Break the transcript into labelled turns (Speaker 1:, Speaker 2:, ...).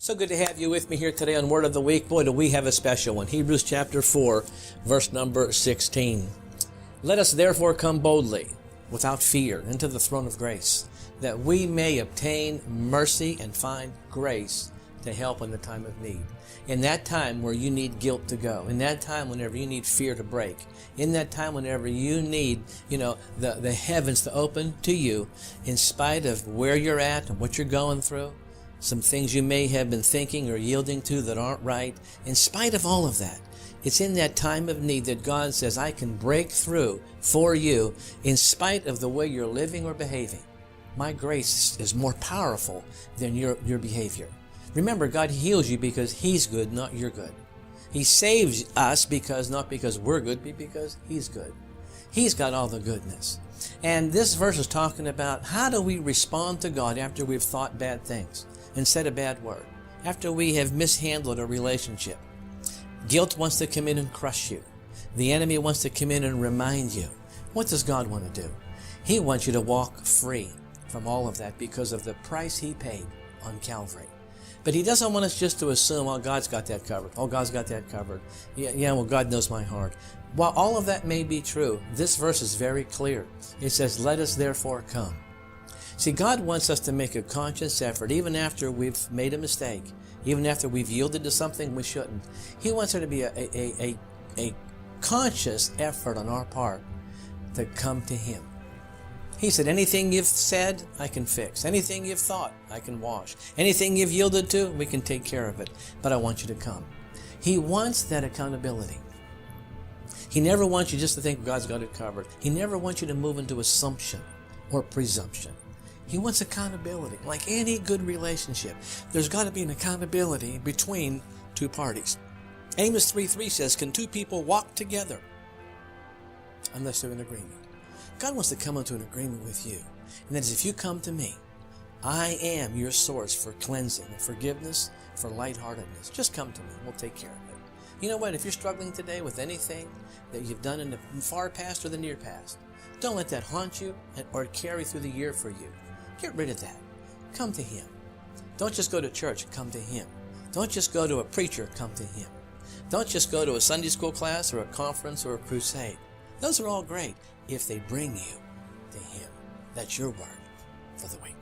Speaker 1: So good to have you with me here today on Word of the Week. Boy, do we have a special one. Hebrews chapter 4, verse number 16. Let us therefore come boldly, without fear, into the throne of grace, that we may obtain mercy and find grace to help in the time of need. In that time where you need guilt to go, in that time whenever you need fear to break, in that time whenever you need, the heavens to open to you, in spite of where you're at and what you're going through, some things you may have been thinking or yielding to that aren't right. In spite of all of that, it's in that time of need that God says, I can break through for you in spite of the way you're living or behaving. My grace is more powerful than your behavior. Remember, God heals you because He's good, not you're good. He saves us not because we're good, but because He's good. He's got all the goodness. And this verse is talking about how do we respond to God after we've thought bad things and said a bad word, after we have mishandled a relationship. Guilt wants to come in and crush you. The enemy wants to come in and remind you. What does God want to do? He wants you to walk free from all of that because of the price He paid on Calvary. But He doesn't want us just to assume, oh, God's got that covered. Oh, God's got that covered. Yeah, well, God knows my heart. While all of that may be true, this verse is very clear. It says, let us therefore come. See, God wants us to make a conscious effort, even after we've made a mistake, even after we've yielded to something we shouldn't. He wants there to be a conscious effort on our part to come to Him. He said, anything you've said, I can fix. Anything you've thought, I can wash. Anything you've yielded to, we can take care of it. But I want you to come. He wants that accountability. He never wants you just to think God's got it covered. He never wants you to move into assumption or presumption. He wants accountability. Like any good relationship, there's got to be an accountability between two parties. Amos 3:3 says, can two people walk together unless they're in agreement? God wants to come into an agreement with you. And that is, if you come to me, I am your source for cleansing and forgiveness, for lightheartedness. Just come to me. We'll take care of it. You know what? If you're struggling today with anything that you've done in the far past or the near past, don't let that haunt you or carry through the year for you. Get rid of that. Come to Him. Don't just go to church. Come to Him. Don't just go to a preacher. Come to Him. Don't just go to a Sunday school class or a conference or a crusade. Those are all great if they bring you to Him. That's your word for the week.